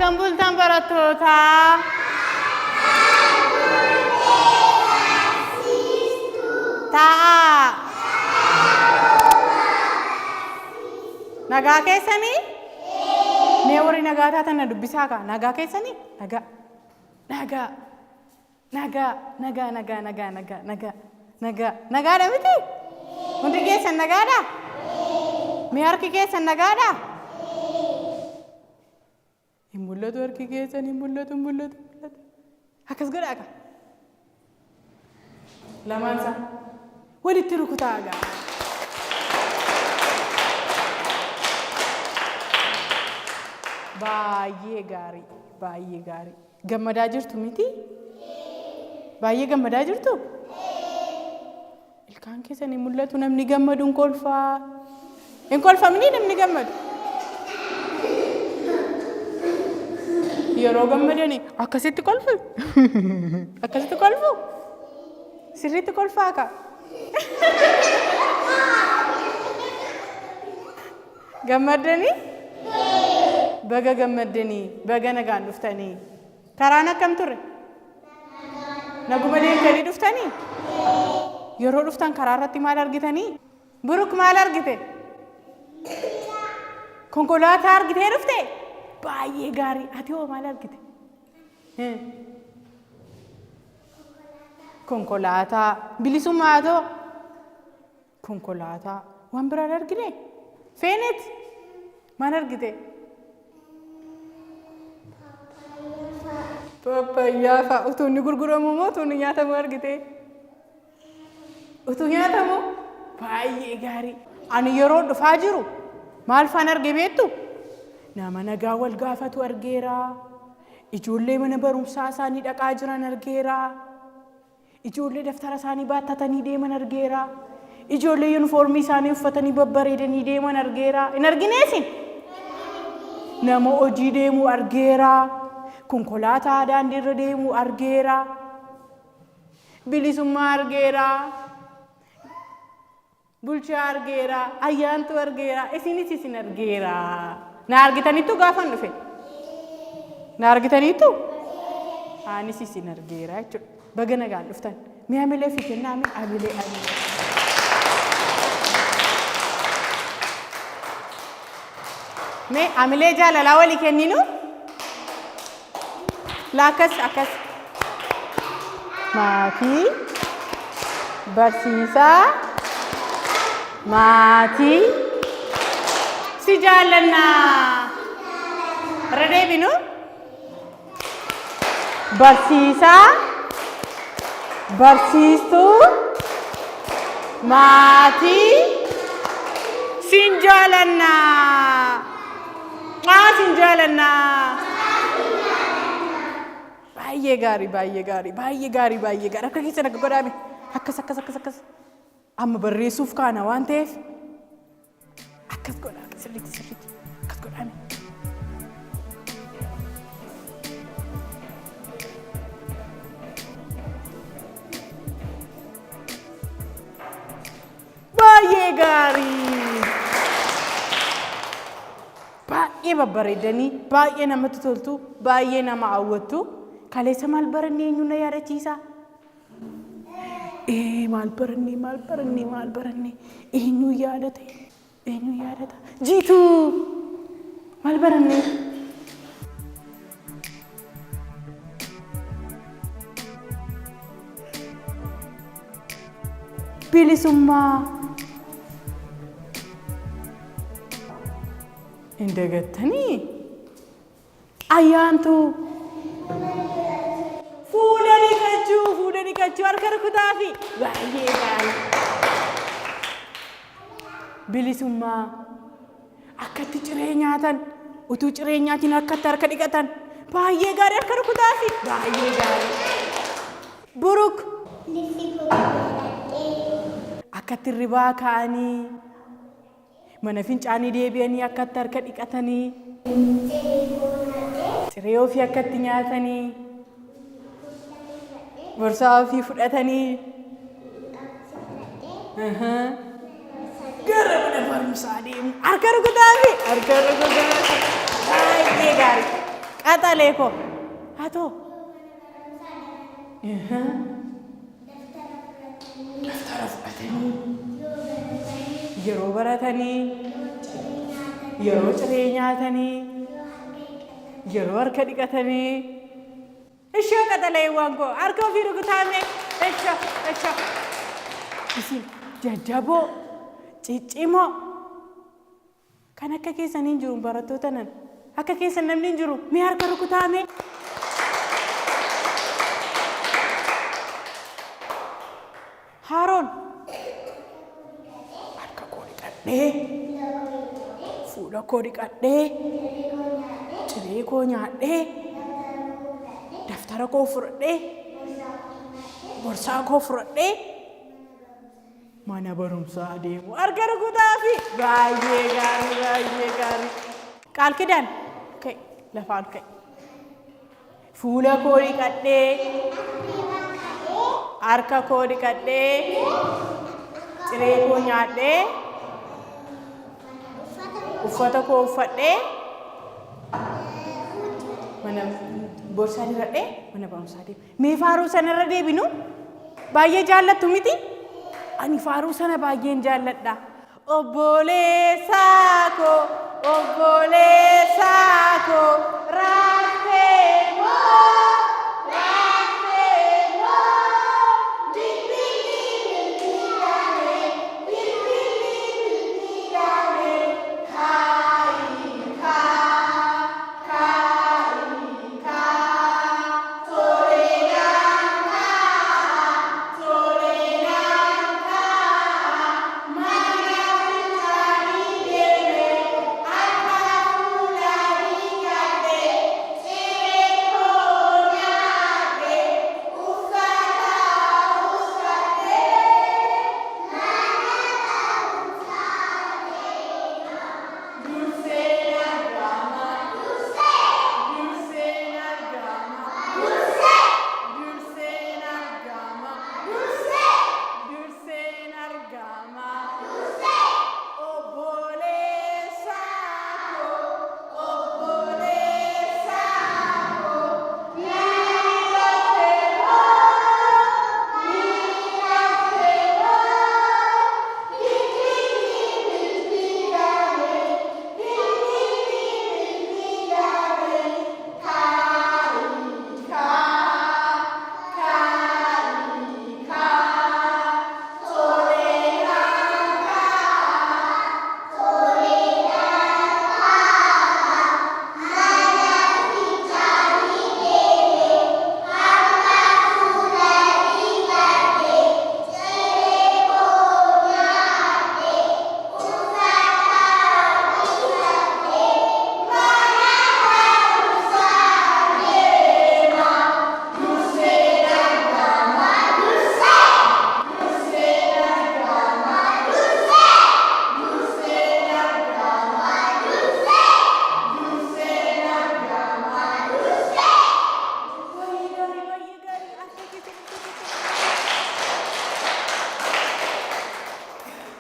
Attambultan barattoota. Ta'a. Nagaa keessanii? Mee warri nagaa taatan na dubbisaa kaa. Nagaa keessanii? Nagaa. Nagaa. Nagaa. Nagaa. Nagaa. Nagaa. Nagaa. Nagaa. Nagaa. Nagaadha miti? Hundi keessan nagaadha? Mee harki keessan nagaadha? Hin mul'atu harki keessan hin mul'atu hin mul'atu hin mul'atu. Akkas godhaa kaa. Lamaan isaa walitti rukutaa gaa. Baay'ee gaarii, baay'ee gaarii. Gammadaa jirtu miti? Baay'ee gammadaa jirtu? Ilkaan keessan hin mul'atu namni gammadu hin kolfaa. Hin kolfamni namni gammadu. Yeroo gammadani akkasitti kolfu. Akkasitti kolfu. Sirriitti kolfaa kaa. Gammadanii? Baga gammadanii, baga nagaan dhuftanii. Karaan akkam ture? Naguma deemtanii dhuftanii? Yeroo dhuftan karaa irratti maal argitanii? Buruk maal argite? Konkolaataa argitee dhufte? Baay'ee gaarii. Ati hoo maal argite? Konkolaataa. Bilisummaa too? Konkolaataa. Waan biraan argine? Feenet? Maal argite? Pappayyaa fa'a. Utuu inni gurguramu moo utuu inni nyaatamu argite? Utuu nyaatamu? Baay'ee gaarii. Ani yeroo dhufaa jiru maal faan arge beektu? Nama nagaa wal gaafatu argeera. Ijoollee mana barumsaa isaanii dhaqaa jiran argeera. Ijoollee daftara isaanii baattatanii deeman argeera. Ijoollee yuunifoormii isaanii uffatanii babbareedanii deeman argeera. Hin argineesin? Nama hojii deemu argeera. Konkolaataa daandii irra deemu argeera. Bilisummaa argeera. Bulchaa argeera. Ayyaantu argeera. Isinis isin argeera. Na argitaniittu gaafan dhufe? Na argitaniittu? Anis isin argeera jechuudha. Baga nagaan dhuftan. Mee amilee fi kennaa mee amilee amilee. Mee amilee jaalalaa walii kenninu? Laakas akkas. Maatii. Barsiisaa. Maatii. Si jaallannaa. Irra deebinu? Barsiisaa. Barsiistuu. Maatii. Sin jaallannaa. Sin jaallannaa. Baay'ee gaarii, baay'ee gaarii, baay'ee gaarii, baay'ee gaarii. Akka keessan akka godhaame. Akkas, akkas, akkas, akkas. Amma barreessuuf kaana waan ta'eef. Akkas godhaa, sirriitti, sirriitti. Akkas godhaame. Baay'ee gaarii. Baay'ee babbareedanii, baay'ee namatti toltu, baay'ee nama hawwattu. Kaleessa maal barannee eenyu na yaadachiisa? Maal barannee, maal barannee, maal barannee? Eenyu yaadate? Eenyu yaadata? Jiituu! Maal barannee? Bilisummaa. Hin dagattanii? Ayyaantu. Fuudhanii qachuu harka rukutaa fi baay'ee gaarii. Bilisummaa. Akkatti ciree nyaatan, utuu ciree nyaatiin akkatti harka dhiqatan baay'ee gaarii harka rukutaa fi baay'ee gaarii. Buruk. Akkatti ribaa ka'anii mana fincaanii deebi'anii akkatti harka dhiqatanii ciree ofii akkatti nyaatanii borsaa ofii fudhatanii gara mana barumsaa deemu harka rukutaa fi harka rukutaa baay'ee gaarii. qaxalee koo hatoo daftara fudhatanii yeroo baratanii yeroo ciree nyaatanii yeroo harka dhiqatanii ishee qaxaleewwan koo harka ofii rukutaame echa isin jajjaboo ciccimoo kan akka keessanii hin jiru barattoota nan akka keessan namni hin jiru mee harka rukutaame Haaroon harka koo dhiqadhee fuula koo dhiqadhee ciree koo nyaadhee daftara koo fudhadhee borsaa koo fudhadhee mana barumsaa deemu harka rukutaafi baay'ee gaarii qaal kidaan ka'e lafaan ka'e fuula koo dhiqadhee harka koo dhiqadhee ciree koo nyaadhee uffata koo uffadhee mana borsaa dhiqadhee mana barumsaa deemu mee faaruu sanarra deebinu baay'ee jaallattu miti ani faaruu sana baay'een jaalladha obboleessaa koo raafee moo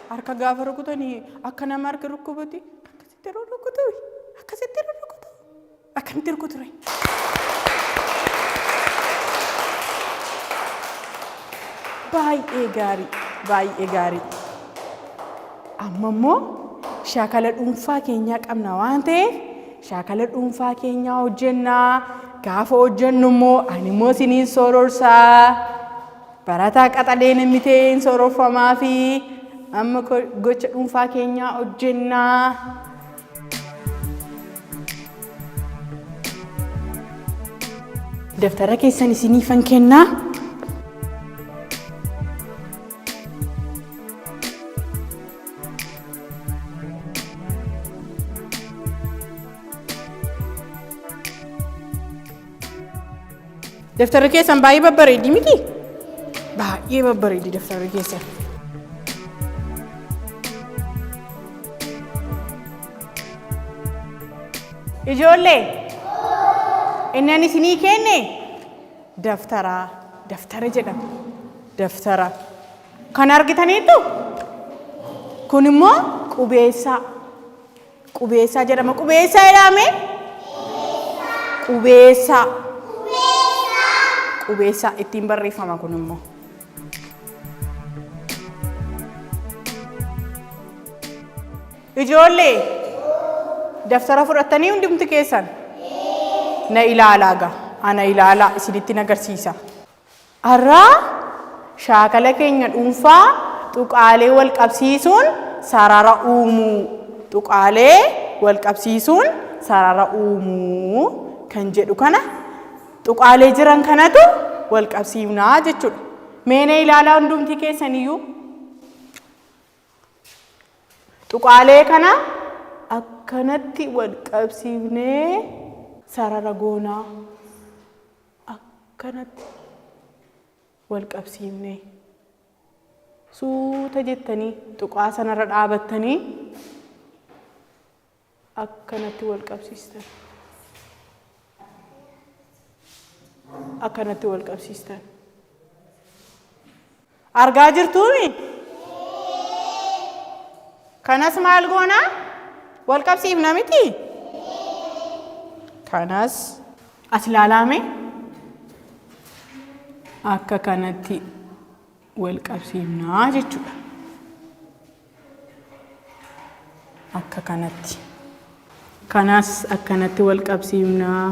harka gaafa rukutanii akka nama harka rukkubati akkasitti rukutu akkamitti rukuture baay'ee gaarii amma immoo shaakala dhuunfaa keenyaa qabna waan ta'eef shaakala dhuunfaa keenyaa hojjennaa gaafa hojjennu immoo ani immoo isiniin sororsaa barataa qaxaleen inni ta'een sororfamaa fi amma gocha dhuunfaa keenyaa hojjennaa daftara keessan isiniifan kennaa daftara keessan baay'ee babbareeddi miti baay'ee babbareeddi daftara keessan ijoollee inni ani isinii kenne daftara jedhama daftara kan argitaniittu kun immoo qubeessaa jedhama qubeessaa jedhame Qubeessaa. Qubeessaa ittiin barreeffama kun immoo. Ijoollee daftara fudhattanii hundumti keessan na ilaalaa gaa ana ilaalaa isinitti agarsiisa. Har'aa shaakala keenya dhuunfaa tuqaalee wal qabsiisuun sarara uumuu. Tuqaalee wal qabsiisuun sarara uumuu kan jedhu kana tuqaalee jiran kanatu wal qabsiifnaa jechuudha. Mee na ilaalaa hundumti keessaniyyuu. Tuqaalee kana akkanatti wal qabsiifnee sarara goonaa. Akkanatti wal qabsiifnee suuta jettanii tuqaa sanarra dhaabattanii akkanatti wal qabsiistan. Akkanatti wal qabsiistan. Argaa jirtuumi? Kanas maal goonaa? Wal qabsiifna miti? Kanas as ilaalaame akka kanatti wal qabsiifnaa jechuudha. Akka kanatti. Kanas akkanatti wal qabsiifnaa.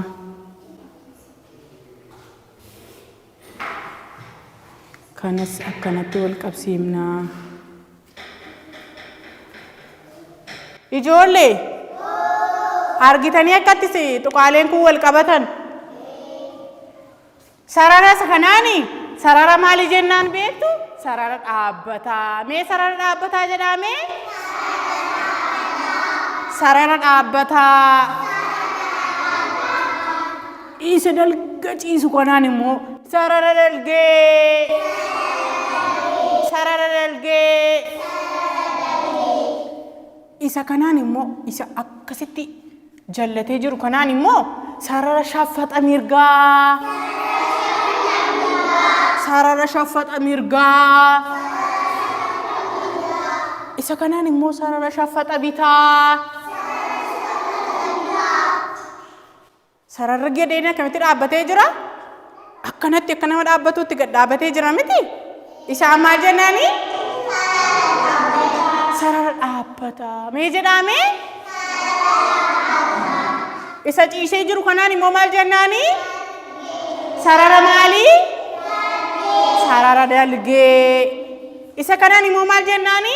Kanas akkanatti wal qabsiifnaa. Ijoollee argitanii akkatti tuqaaleen kun wal qabatan. Sarara kanaani sarara maali jennaan beektu? Sarara dhaabbataa. Mee sarara dhaabbataa jedhame? Sarara dhaabbataa. Isa dalga ciisu kanaan immoo sarara dalgee. Sarara dalgee. Isa kanaan immoo isa akkasitti jallatee jiru kanaan immoo sarara shaffaxa mirgaa. Sarara shaffaxa mirgaa. Isa kanaan immoo sarara shaffaxa bitaa. Sarara gadeen akkamitti dhaabbatee jira? Akkanatti akka nama dhaabbatuutti gad dhaabbatee jira miti? Isa maal jennaani? Sarara dhaabbataa. Mee jedhame? Isa ciisee jiru kanaan immoo maal jennaani? Sarara maali? Sarara dalgee. Isa kanaan immoo maal jennaani?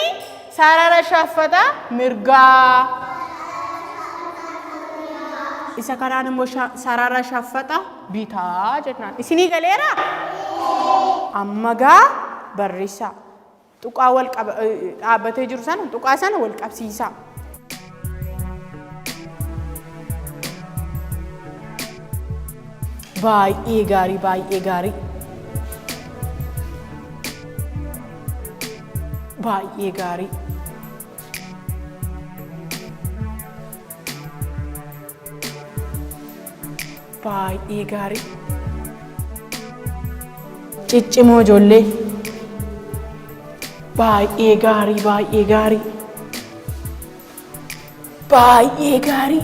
Sarara shaffaxa mirgaa. Isa kanaan immoo sarara shaffaxa bitaa jennaan. Isinii galeera? Amma gaa barreessaa. Tuqaa wal dhaabbatee jiru sana tuqaa sana wal qabsiisaa. Baay'ee gaarii, baay'ee gaarii. Baay'ee gaarii. Baay'ee gaarii. Ciccimoo ijoollee. Baay'ee gaarii, baay'ee gaarii. Baay'ee gaarii.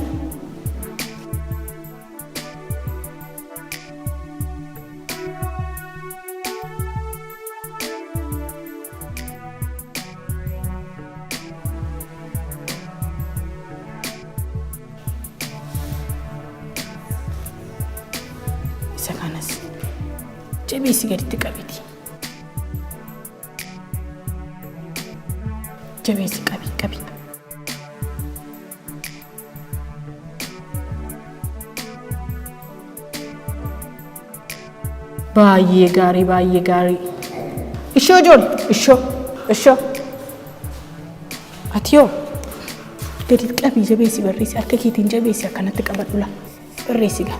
Isa kanas jabeessi gaditti qabiti. Jabeessi qabi. Baay'ee gaarii, baay'ee gaarii. Ishoo ijoollee, ishoo. Ati yoo gaditti qabii jabeessi barreessi harka keetiin jabeessi akkanatti qabadhu la barreessi gaa.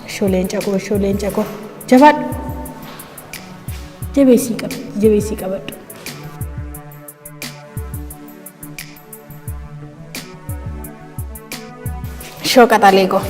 Ishoo leencaqoo jabaadhu. Jabeessii qabadhu. Ishoo qaxaleekoo.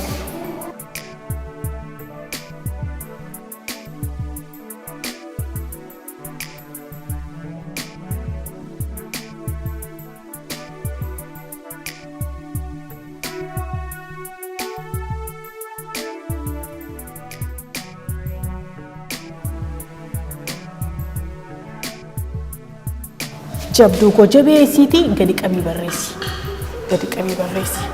Jabduu koo jabeessiitii gadi qabii barreessi. Gadi qabii barreessi.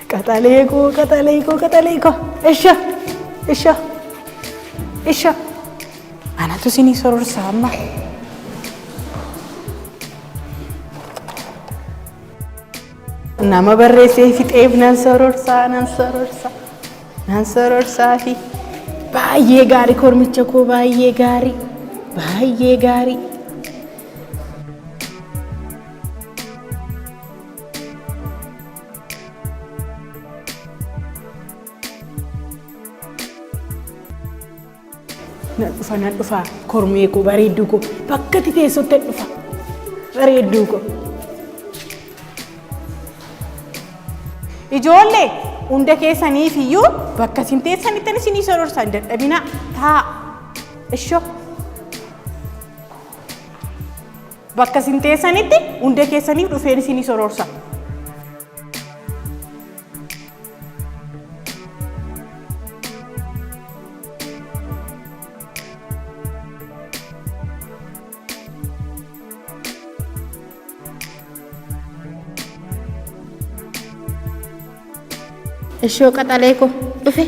Qaxaleeko. Isha. Anatu sinii sororsa amma. Nama barreessee fixeef nan sororsaa fi baay'ee gaarii kormicha koo baay'ee gaarii. Nan dhufa kormee koo bareedduu koo bakka itti teessotti dhufa bareedduu koo. Ijoollee hunda keessaniif iyyuu bakka isin teessanitti isinii sororsa hin dadhabina taa ishoo. Bakka isin teessanitti hunda keessaniif dhufeen isinii sororsa. Ishoo qaxaleeko dhufe.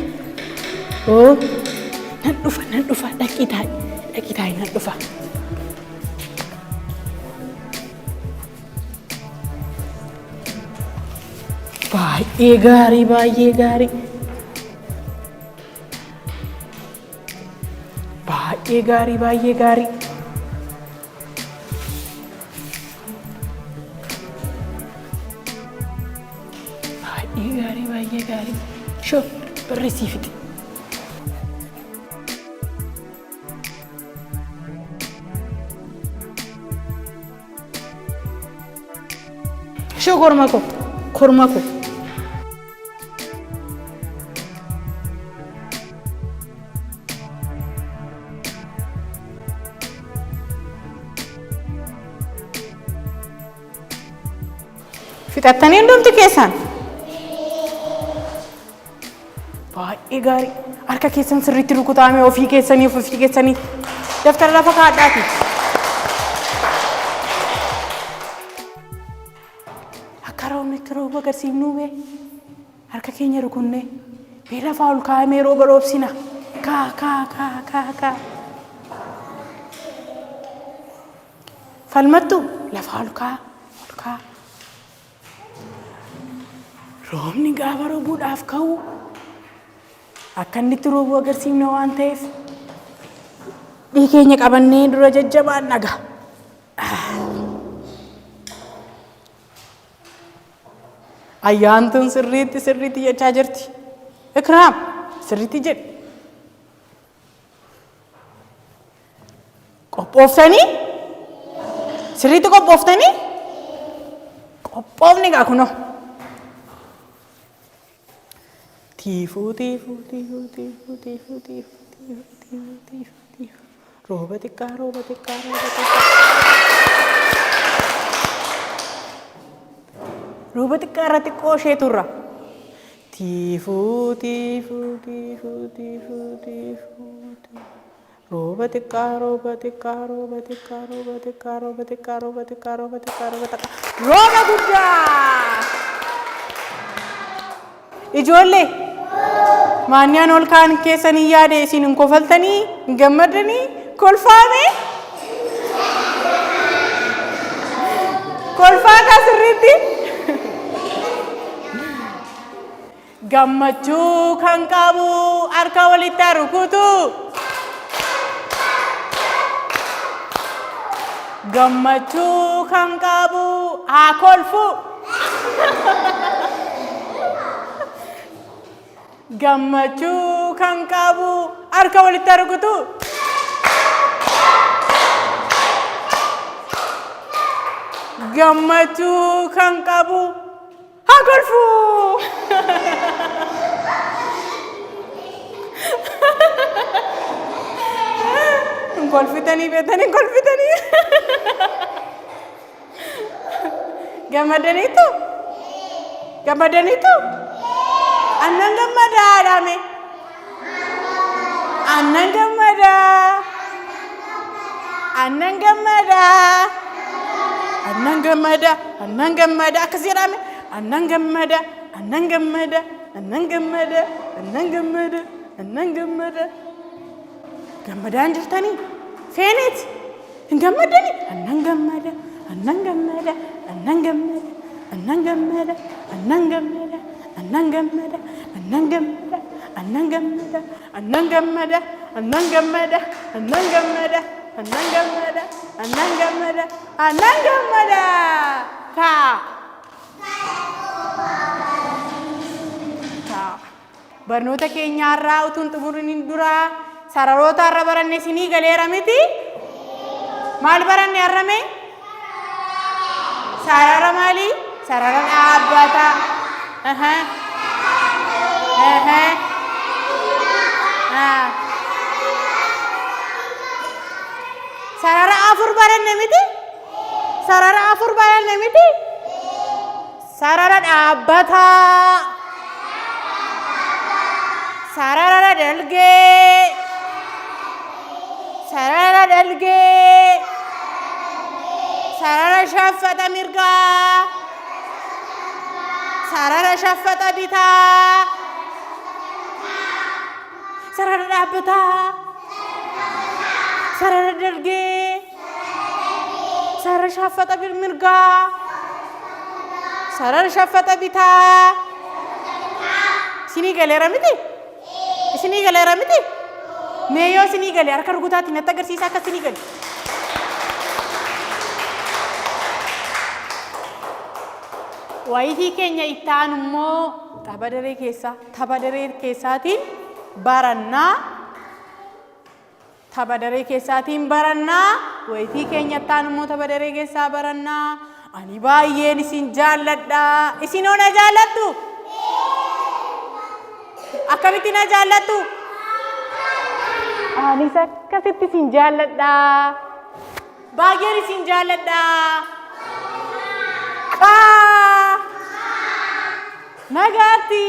Nan dhufa dhaqii taa'e nan dhufa. Baay'ee gaarii. Baay'ee gaarii. Shoo barreessii fixi. Shoo korma koo. Fixattanii hundumti keessan. Baay'ee gaarii. Harka keessan sirriitti rukutaame ofii keessanii daftara lafa kaadhaati. Akka roobnitti rooba agarsiifnuu bee harka keenya rukunnee bee lafaa ol kaa'amee rooba roobsina. Kaa. Falmattu lafaa ol kaa. Roobni gaafa roobuudhaaf ka'u. Akka inni itti roobuu agarsiifna waan ta'eef dhii keenya qabannee dura jajjabaan dhaga. Ayyaantuun sirriitti jechaa jirti. Ikraam sirriitti jedhi. Qophooftanii? Sirriitti qophooftanii? Qophoofni gaa kunoo. Tiifuu. Rooba xiqqaa. Rooba xiqqaa irra xiqqoo ishee turra. Tiifuu. Rooba xiqqaa. Rooba guddaa. Ijoollee maanyaan ol kaan keessanii yaade isin hin kofaltanii hin gammadanii kolfaame. Kolfaa sirriitti. Gammachuu kan qabu harka walitti rukutu. Gammachuu kan qabu haa kolfu. Gammachuu kan qabu harka walitti rukutu. Gammachuu kan qabu haa kolfu. Kolfitanii beetanii kolfitanii. Gammadaniitu? Gammadaniitu? Annan gammadaa dhaame. Annan gammadaa. Annan gammadaa. Annan gammadaa. Annan gammadaa akkas jedhame. Annan gammadaa. Annan gammadaa. Annan gammadaa. Annan gammadaa. Annan gammadaa. Gammadaan jirtanii? Feenit? Hin gammadanii? Annan gammadaa. Annan gammadaa. Annan gammadaa. Annan gammadaa. Annan gammadaa. Annan gammadaa. Annan gammadaa. Annan gammadaa. Annan gammadaa. Annan gammadaa. Annan gammadaa. Annan gammadaa. Annan gammadaa. Annan gammadaa. Taa. Taa. Barnoota keenyaarraa utuun xumuriniin duraa sararoota har'a baranne isinii galeera miti? Maal baranne har'ame? Sarara maali? Sarara dhaabbataa. Sarara afur baranne miti? Sarara afur baranne miti? Sarara dhaabbataa. Sarara dalgee. Sarara dalgee. Sarara shaffata mirgaa. Sarara shaffata bitaa. Sarara dhaabbataa. Sarara dalgee. Sarara shaffata mirgaa. Sarara shaffata bitaa. Isinii galeera miti? Isinii galeera miti? Mee yoo isinii galee harka rukutaatiin natti agarsiisaa akka isinii gale. Wayitii keenya itti aanu immoo tapha daree keessaatiin barannaa. Tapha daree keessaatiin barannaa. Wayitii keenya itti aanu immoo tapha daree keessaa barannaa. Ani baay'een isin jaalladha. Isin oo na jaallattu? Akkamitti na jaallattu? Anis akkasitti isin jaalladha. Baay'een isin jaalladha. Nagaatti.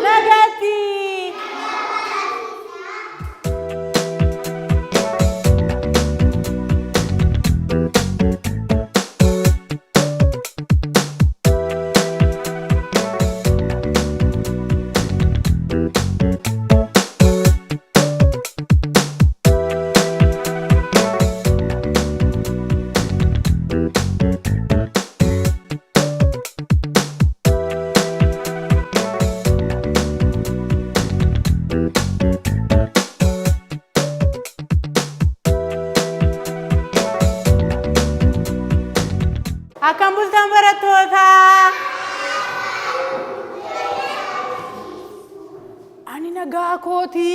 Nagaatti. Akkam bultan barattoota. Ani nagaa kooti,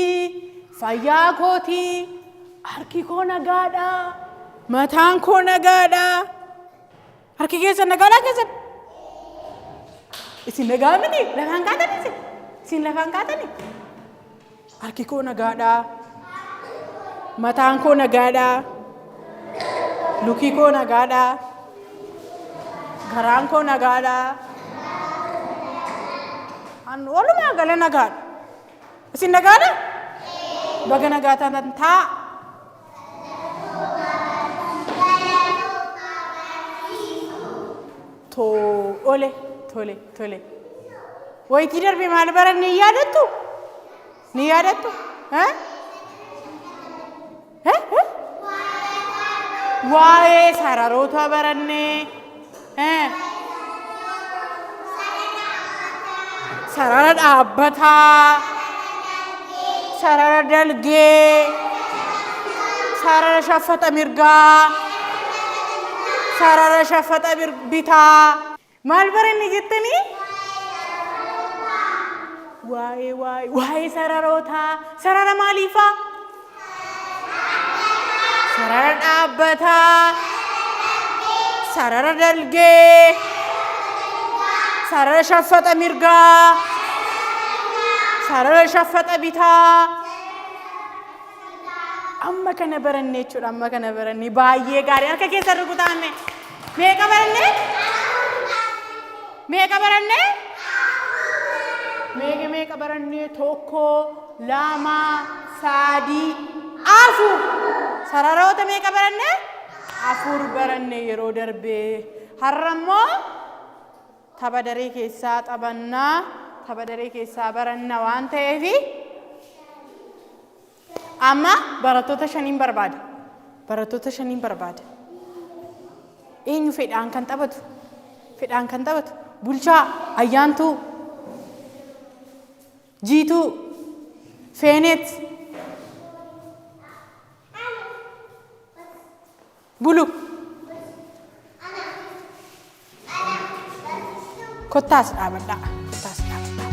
fayyaa kooti, harki koo nagaadha, mataan koo nagaadha. Harki keessan nagaadha keessan? Isin nagaa miti? Lafaan kaatanii isin? Isin lafaan kaatanii? Harki koo nagaadha, mataan koo nagaadha, luki koo nagaadha. Garaan koo nagaadha. Walumaa gala nagaadha. Isin nagaadha? Baga nagaa taatan taa. Tole, tole, tole. Wayitii darbe maal baran ni yaadattu? Ni yaadattu? Waa'ee sararoota barannee. Sarara dhaabbataa. Sarara dalgee. Sarara shaffata mirgaa. Sarara shaffata bitaa. Maal baranne jettanii? Waa'ee sararootaa. Sarara maaliifaa? Sarara dhaabbataa. Sarara dalgee. sarara shaffaxa mirgaa, sarara shaffaxa bitaa. Amma kana barannee jechuudha. Amma kana barannee baay'ee gaarii. Harka keessa rukutaame. Meeqa barannee? Meeqa barannee? Meeqa barannee? Tokko, lama, sadii, afur. Sararoota meeqa barannee? Afur barannee yeroo darbee. Har'a immoo tapha daree keessaa taphannaa. Tapha daree keessaa barannaa waan ta'eef amma barattoota shaniin barbaada. Barattoota shaniin barbaada. Eenyu fedhaan kan taphatu? Fedhaan kan taphatu? Bulchaa, Ayyaantuu, Jiituu, Feenet, Bulu. Kottaas dhaabadhaa. Kottaas dhaabadhaa.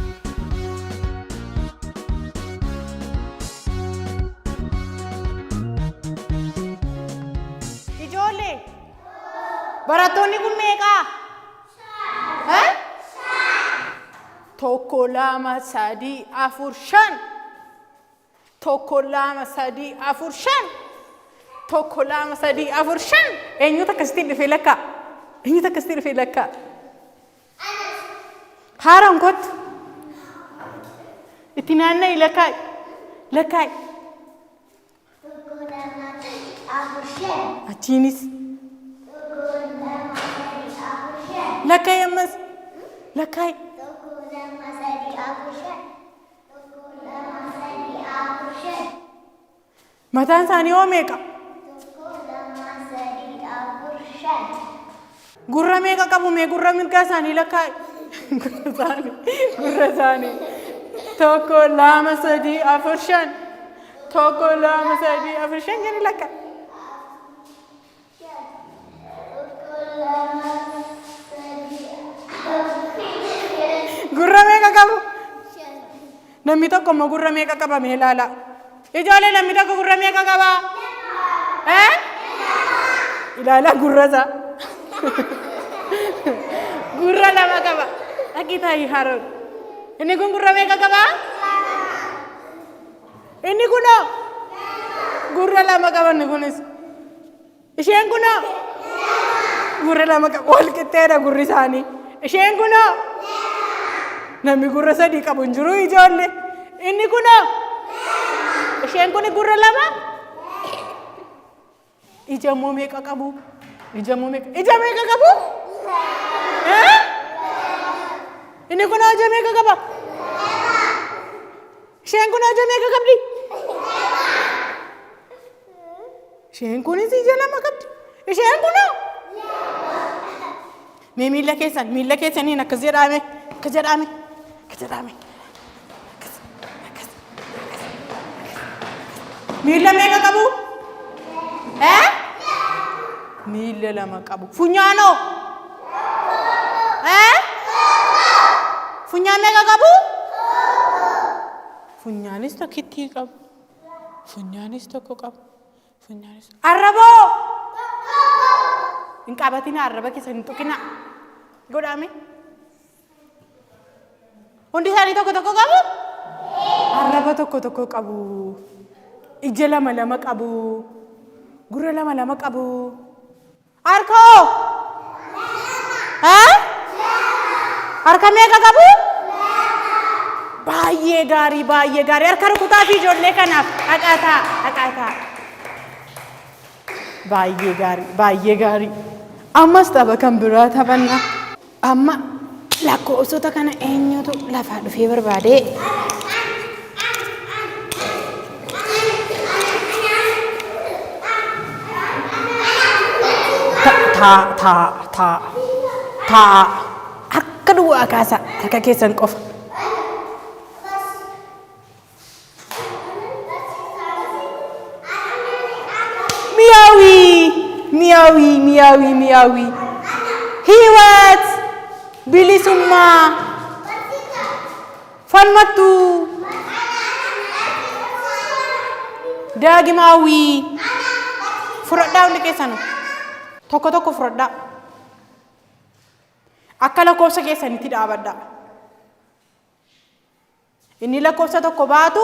Ijoollee. Barattoonni kun meeqaa? Tokko, lama, sadii, afur, shan. Tokko, lama, sadii, afur, shan. Tokko, lama, sadii, afur, shan. Eenyutu akkasitti dhufee lakkaa? Eenyutu akkasitti dhufee lakkaa? Haaraan kottu. Itti naanna'ii lakkaa'i. Lakkaa'i. Achiinis. Lakkaa'i ammas. Lakkaa'i. Mataan isaanii hoo meeqa? Gurra meeqa qabu mee gurra mirgaa isaanii lakkaa'i. Gurra isaanii. Tokko, lama, sadii, afur, shan. Tokko, lama, sadii, afur, shan jedhanii lakkaa'i. Gurra meeqa qabu? Namni tokko immoo gurra meeqa qaba mee ilaala. Ijoollee namni tokko gurra meeqa qaba? Ilaala gurra isaa. Gurra lama qaba. Dhaqiitaa Haroon. Inni kun gurra meeqa qaba? Inni kunoo? Gurra lama qaba inni kunis. Isheen kunoo? Gurra lama qaba. Wal qixxeedha gurri isaanii. Isheen kunoo? Namni gurra sadii qabu hin jiru ijoollee. Inni kunoo? Isheen kuni gurra lama? Ija immoo meeqa qabu? Ija immoo meeqa? Ija meeqa qabu? Inni kunoo ija meeqa qaba? Isheen kunoo ija meeqa qabdi? Isheen kunis ija lama qabdi. Isheen kunoo? Mee miilla keessaniin akkas jedhame. Akkas jedhame. Akkas jedhame. Miilla meeqa qabu? Miilla lama qabu. Funyaanoo? Funyaan meeqa qabu? Funyaanis tokkittii qabu. Funyaanis tokko qabu. Funyaanis. Arraboo? Hin qabatina arraba keessan hin tuqina. Godhame. Hundi isaanii tokko tokko qabu? Arraba tokko qabu. Ija lama lama qabu. Gurra lama lama qabu. Harkoo? Harka meeqa qabu? Baay'ee gaarii baay'ee gaarii. Harka rukutaa fi ijoollee kanaaf dhaqaataa. Baay'ee gaarii baay'ee gaarii. Ammas tapha kan biraa taphanna. Amma lakkoofsota kana eenyutu lafaa dhufee barbaade? Taa. Akka duwwaa kaasa harka keessan qofa. Miyawi. Hiwat. Bilisummaa. Falmattu. Daagimaawwi. Fudhadhaa hundi keessan. Tokko fudhadhaa. Akka lakkoofsa keessanitti dhaabadhaa. Inni lakkoofsa tokko baatu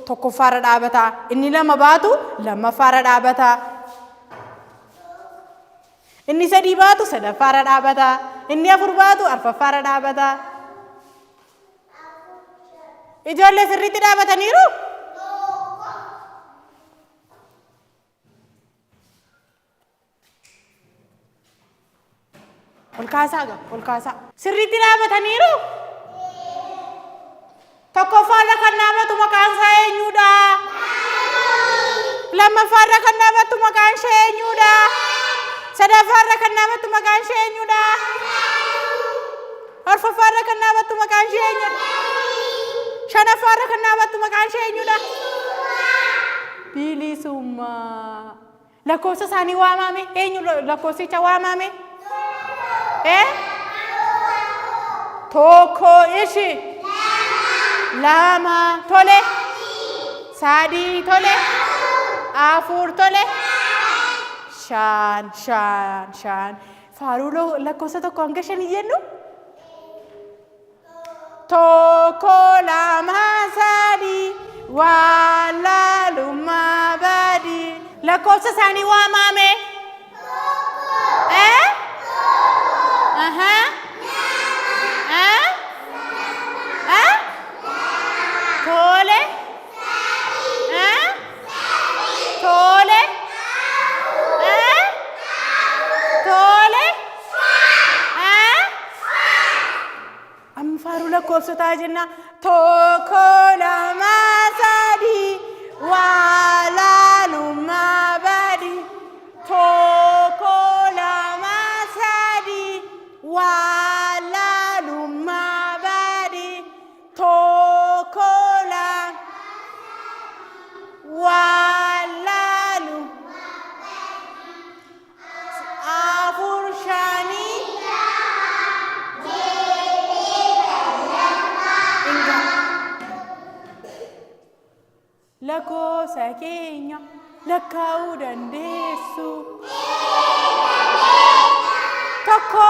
tokkoffaarra dhaabataa. Inni lama baatu lammaffaarra dhaabataa. Inni sadii baatu sadaffaarra dhaabataa. Inni afur baatu arfaffaarra dhaabataa. Ijoollee sirriitti dhaabataniiru? Ol kaasaa gaa, ol kaasaa. Sirriitti dhaabataniiru? Tokkoffaarra kan dhaabatu maqaan isaa eenyudha? Lammaffaarra kan dhaabatu maqaan ishee eenyudha? Sadaffaarra kan dhaabatu maqaan ishee eenyudha? Arfaffaarra kan dhaabatu maqaan ishee eenyudha? Shanaffaarra kan dhaabatu maqaan ishee eenyudha? Bilisummaa. Lakkoofsa isaanii waamame eenyu lakkoofsicha waamame? Tokko ishi. Lama tole. Sadii tole. Afur tole. Shan. Faaruu lakkoofsa tokko hanga shanii jennu? Tokko lama sadii wallaalummaa badii. Lakkoofsa isaanii waamame? Tole. Tole. Tole. Amma faaruu lakkoofsotaa jenna. Tokko lama sadii wallaalummaa badii. Tokko lama sadii wallaalummaa badii. Tokko lama wallaalu. Afur shanii. Lakkoofsa keenya lakkaa'uu dandeessu. Tokko.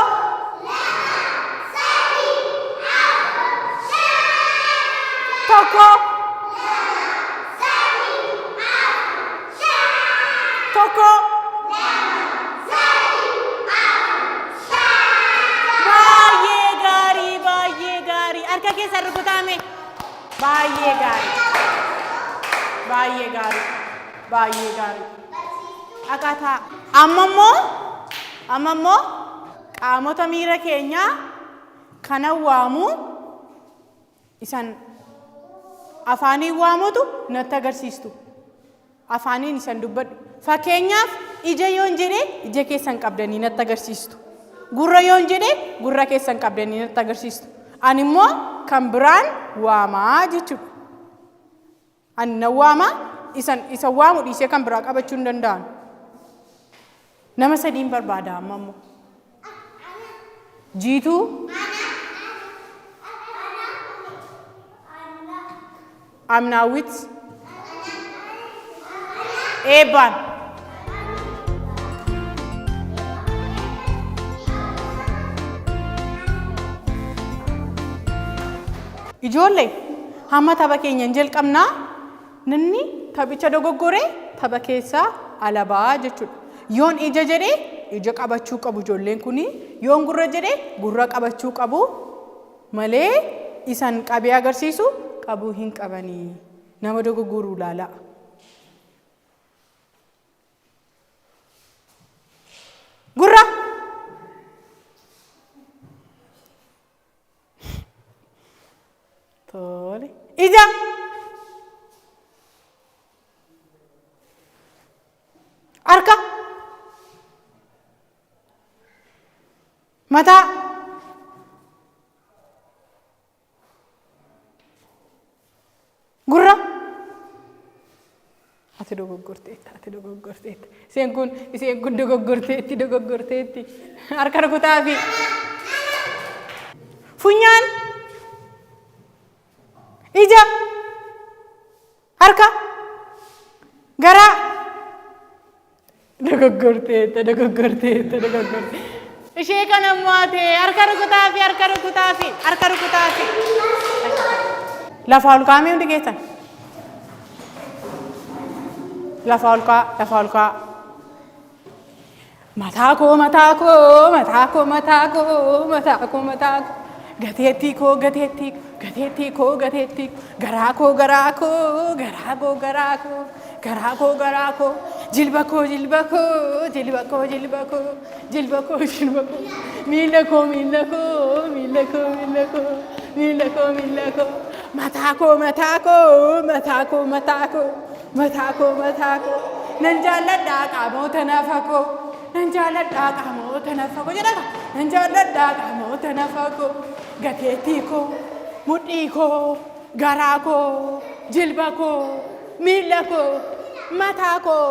Tokko. Tokko. Baay'ee gaarii, baay'ee gaarii. Harka keessa rukutame. Baay'ee gaarii. Baay'ee gaarii. Baay'ee gaarii. Akkaataa. Amma immoo qaamota miira keenyaa kana waamu isan afaaniin waamutu natti agarsiistu. Afaaniin isan dubbadhu. Fakkeenyaaf ija yoon jedhee ija keessan qabdanii natti agarsiistu. Gurra yoon jedhee gurra keessan qabdanii natti agarsiistu. Ani immoo kan biraan waamaa jechuudha. Ani na waamaa isa waamu dhiisee kan biraa qabachuu hin danda'an. Nama sadiin barbaada amma immoo. Jiituu. Amnaawit. Eebbaan. Ijoollee hamma tapha keenyan jalqabnaa namni taphicha dogoggoree tapha keessaa alabaa jechuudha. Yoon ija jedhee ija qabachuu qabu ijoolleen kuni. Yoon gurra jedhee gurra qabachuu qabu malee isan qabee agarsiisu qabuu hin qabanii. Nama dogoggoruu ilaala. Gurra. Tole. Ija. Harka. Mata. Gurra. Ati dogoggorteetta. Iseen kun dogoggorteetti. Harka rukutaa fi funyaan. Ija. Harka. Garaa. Dogoggorteetta. ishee kana mo'ate harka rukutaafi. Lafa ol kaa'amee hundi keessan. Lafa ol ka'a. Mataa koo. Gateettii koo. Garaa koo. Jilba koo. Miila koo. Mataa koo. Nan jaalladhaa qaamota nafa koo. Jedhaka. Nan jaalladhaa qaamota nafa koo. Gateettii koo, mudhii koo, garaa koo, jilba koo, miila koo, mataa koo,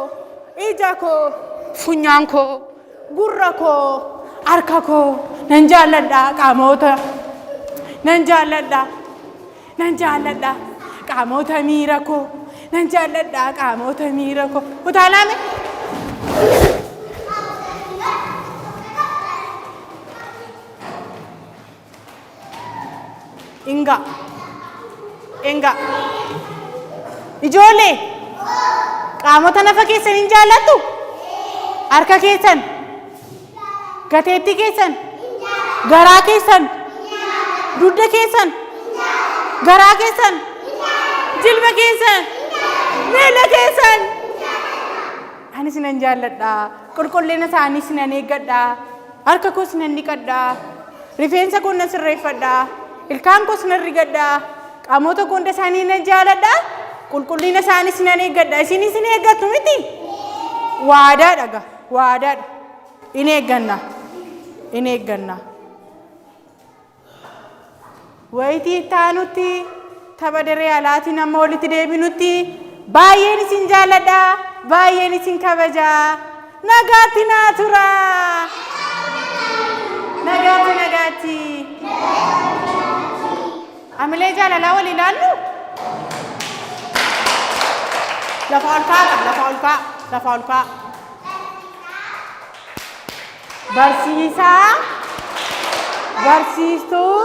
ija koo, funyaan koo, gurra koo, harka koo. Nan jaalladhaa qaamota. Nan jaalladhaa qaamota miira koo. Utaalame. Inga. Ijoollee qaamota nafa keessan hin jaallattu? Harka keessan, gateettii keessan, garaa keessan, dugda keessan, garaa keessan, jilba keessan, miila keessan. Anis nan jaalladha. Qulqullina isaaniis nan eeggadha. Harka koos nan dhiqadha. Rifeensa koo nan sirreeffadha. Ilkaan koos nan rigadha. Qaamota koo hunda isaanii nan jaalladha. Qulqullina isaaniis nan eeggadha. Isinis ni eeggattu miti? Waadaadha. In eegganna. Wayitii taanutti tapha daree alaatiin amma walitti deebinutti baay'een isin jaalladha. Baay'een isin kabaja. Nagaatti naa tura. Nagaatti. Amilee jaalalaa wal ilaallu? Lafa ol kaa'a. Barsiisaa, barsiistuu,